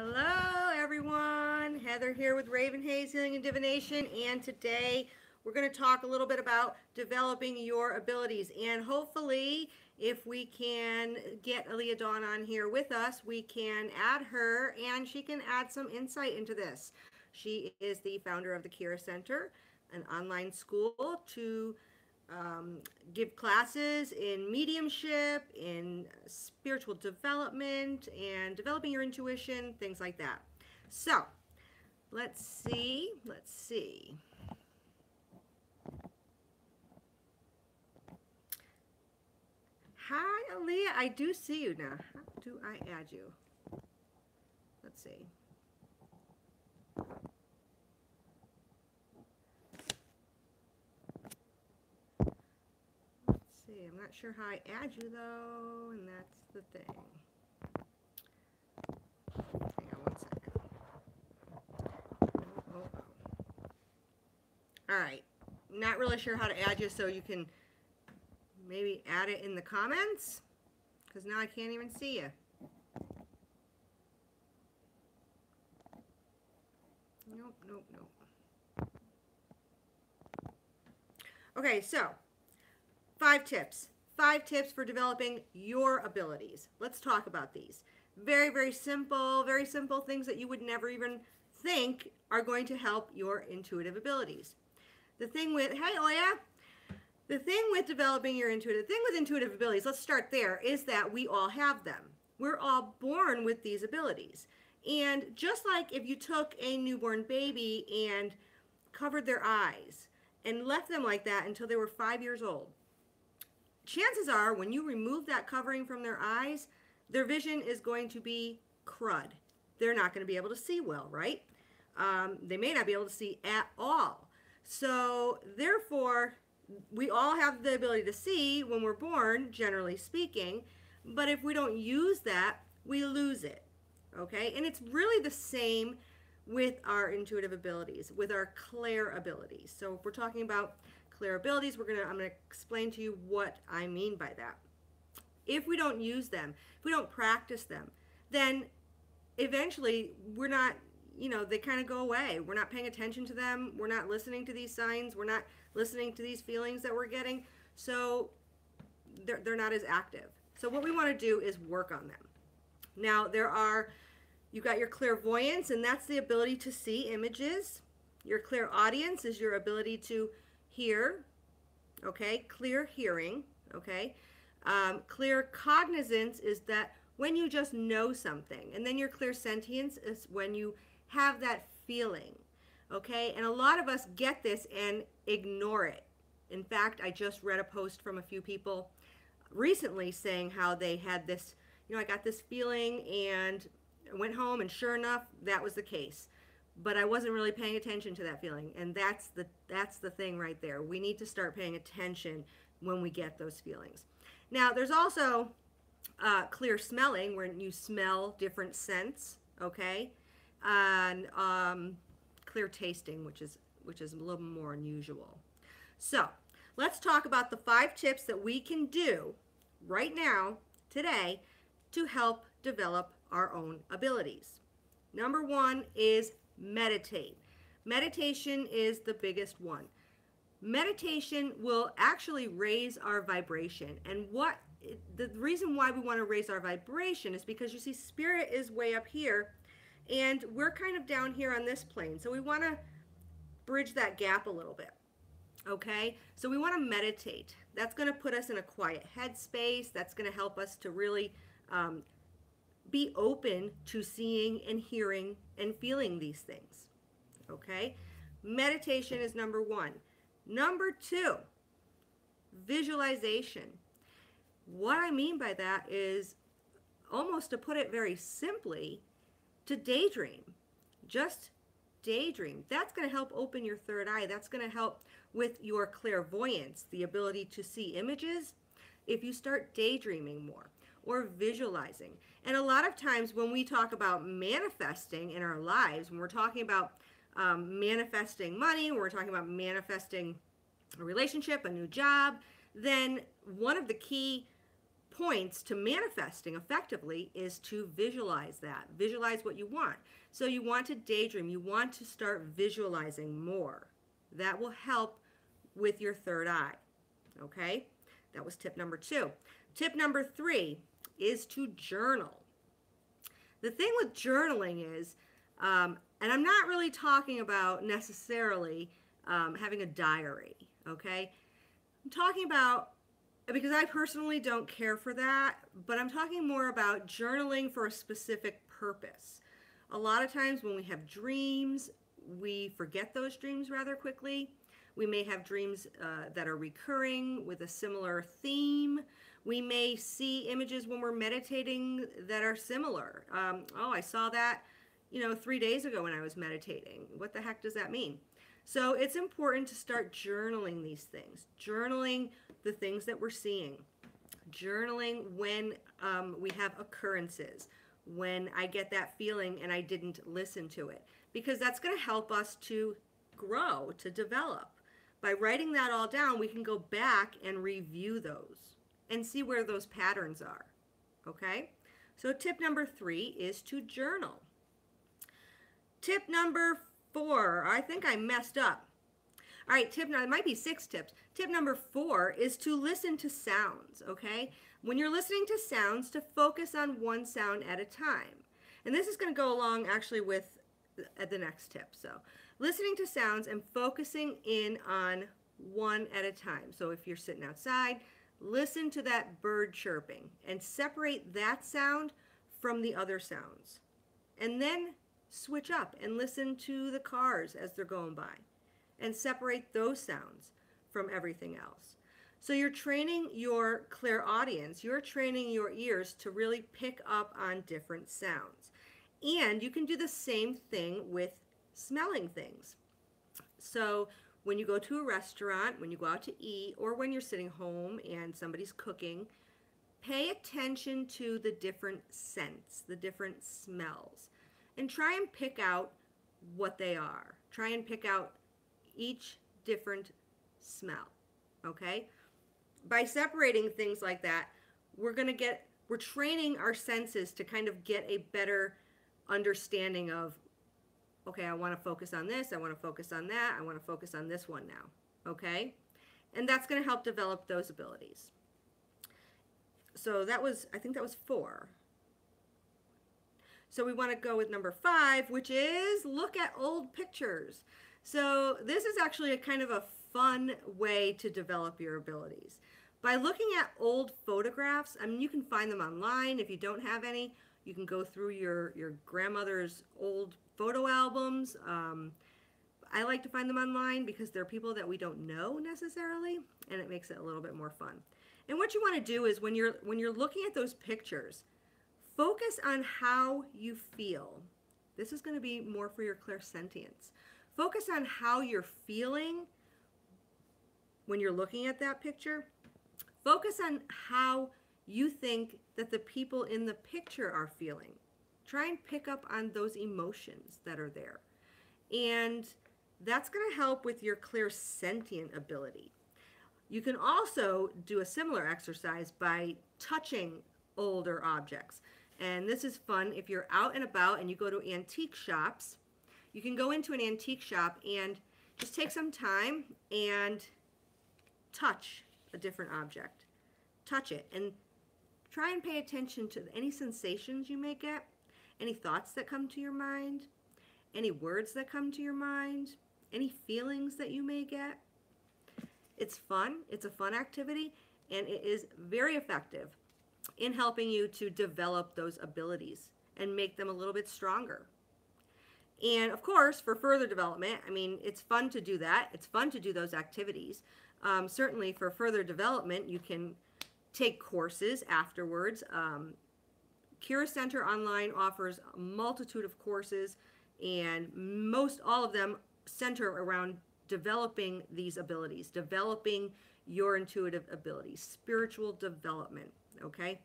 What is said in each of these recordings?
Hello, everyone. Heather here with Raven Hayes Healing and Divination, and today we're going to talk a little bit about developing your abilities. And hopefully, if we can get Aaliyah Dawn on here with us, we can add her and she can add some insight into this. She is the founder of the Kira Center, an online school to um, give classes in mediumship, in spiritual development, and developing your intuition, things like that. So, let's see. Let's see. Hi, Aaliyah. I do see you now. How do I add you? Let's see. Let's see. I'm not sure how I add you, though, and that's the thing. Hang on one second. All right. Not really sure how to add you, so you can maybe add it in the comments, because now I can't even see you. Nope, nope, nope. Okay, so 5 tips. 5 tips for developing your abilities. Let's talk about these. Very simple things that you would never even think are going to help your intuitive abilities. The thing with, hey, Oya, the thing with developing your intuitive abilities, let's start there, is that we all have them. We're all born with these abilities. And just like if you took a newborn baby and covered their eyes and left them like that until they were 5 years old, chances are when you remove that covering from their eyes, their vision is going to be crud. They're not going to be able to see well, right? They may not be able to see at all. So therefore, we all have the ability to see when we're born, generally speaking, but if we don't use that, we lose it, okay? And it's really the same with our intuitive abilities, with our clair-abilities. So if we're talking about clair-abilities, I'm going to explain to you what I mean by that. If we don't use them, if we don't practice them, then eventually we're not, they kind of go away. We're not paying attention to them. We're not listening to these signs. We're not listening to these feelings that we're getting. So they're not as active. So what we want to do is work on them. Now you've got your clairvoyance, and that's the ability to see images. Your clairaudience is your ability to hear, okay? Clear hearing, okay? Claircognizance is that when you just know something. And then your clairsentience is when you have that feeling, okay? And a lot of us get this and ignore it. In fact, I just read a post from a few people recently saying how they had this, I got this feeling and I went home and sure enough, that was the case. But I wasn't really paying attention to that feeling. And that's the thing right there. We need to start paying attention when we get those feelings. Now, there's also clear smelling, where you smell different scents, okay? And clear tasting, which is a little more unusual. So let's talk about the 5 tips that we can do right now, today, to help develop our own abilities. Number 1 is meditate. Meditation is the biggest one. Meditation will actually raise our vibration. And the reason why we want to raise our vibration is because you see, spirit is way up here and we're kind of down here on this plane. So we want to bridge that gap a little bit. Okay, so we want to meditate. That's going to put us in a quiet headspace. That's going to help us to really be open to seeing and hearing and feeling these things. Okay, meditation is number 1. Number 2, visualization. What I mean by that is, almost to put it very simply, to daydream. Just daydream. That's going to help open your third eye. That's going to help with your clairvoyance, the ability to see images, if you start daydreaming more or visualizing. And a lot of times when we talk about manifesting in our lives, when we're talking about manifesting money, when we're talking about manifesting a relationship, a new job, then one of the key points to manifesting effectively is to visualize that. Visualize what you want. So you want to daydream. You want to start visualizing more. That will help with your third eye. Okay? That was tip number 2. Tip number 3 is to journal. The thing with journaling is, and I'm not really talking about necessarily having a diary, okay? I'm talking about, because I personally don't care for that, but I'm talking more about journaling for a specific purpose. A lot of times when we have dreams, we forget those dreams rather quickly. We may have dreams that are recurring with a similar theme. We may see images when we're meditating that are similar. Oh, I saw that, 3 days ago when I was meditating. What the heck does that mean? So it's important to start journaling these things, journaling the things that we're seeing, journaling when we have occurrences, when I get that feeling and I didn't listen to it, because that's going to help us to grow, to develop. By writing that all down, we can go back and review those and see where those patterns are. Okay? So tip number 3 is to journal. Tip number 4, I think I messed up. All right, it might be 6 tips. Tip number 4 is to listen to sounds, okay? When you're listening to sounds, to focus on one sound at a time. And this is going to go along actually with the next tip. So listening to sounds and focusing in on one at a time. So if you're sitting outside, listen to that bird chirping and separate that sound from the other sounds. And then switch up and listen to the cars as they're going by and separate those sounds from everything else. So you're training your clairaudience, you're training your ears to really pick up on different sounds. And you can do the same thing with smelling things. So when you go to a restaurant, when you go out to eat, or when you're sitting home and somebody's cooking, pay attention to the different scents, the different smells, and try and pick out what they are. Try and pick out each different smell, okay? By separating things like that, we're training our senses to kind of get a better understanding of, okay, I want to focus on this, I want to focus on that, I want to focus on this one now, okay? And that's going to help develop those abilities. So I think that was 4. So we want to go with number 5, which is look at old pictures. So this is actually a kind of a fun way to develop your abilities. By looking at old photographs, I mean, you can find them online. If you don't have any, you can go through your grandmother's old photo albums. I like to find them online because they're people that we don't know necessarily, and it makes it a little bit more fun. And what you want to do is when you're looking at those pictures, focus on how you feel. This is going to be more for your clairsentience. Focus on how you're feeling when you're looking at that picture. Focus on how you think that the people in the picture are feeling. Try and pick up on those emotions that are there. And that's going to help with your clairsentient ability. You can also do a similar exercise by touching older objects. And this is fun if you're out and about and you go to antique shops. You can go into an antique shop and just take some time and touch a different object. Touch it and try and pay attention to any sensations you may get, any thoughts that come to your mind, any words that come to your mind, any feelings that you may get. It's fun. It's a fun activity, and it is very effective in helping you to develop those abilities and make them a little bit stronger. And of course, for further development, I mean, it's fun to do that. It's fun to do those activities. Certainly for further development, you can take courses afterwards. Cura Center Online offers a multitude of courses, and most all of them center around developing these abilities, developing your intuitive abilities, spiritual development, okay?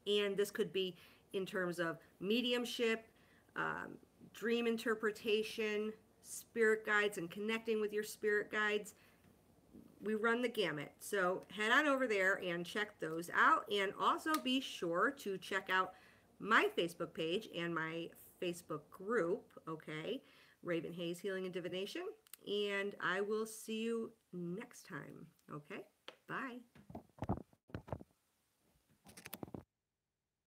And this could be in terms of mediumship, dream interpretation, spirit guides, and connecting with your spirit guides. we run the gamut. So head on over there and check those out. And also be sure to check out my Facebook page and my Facebook group, okay? Raven Hayes Healing and Divination. And I will see you next time, okay? Bye.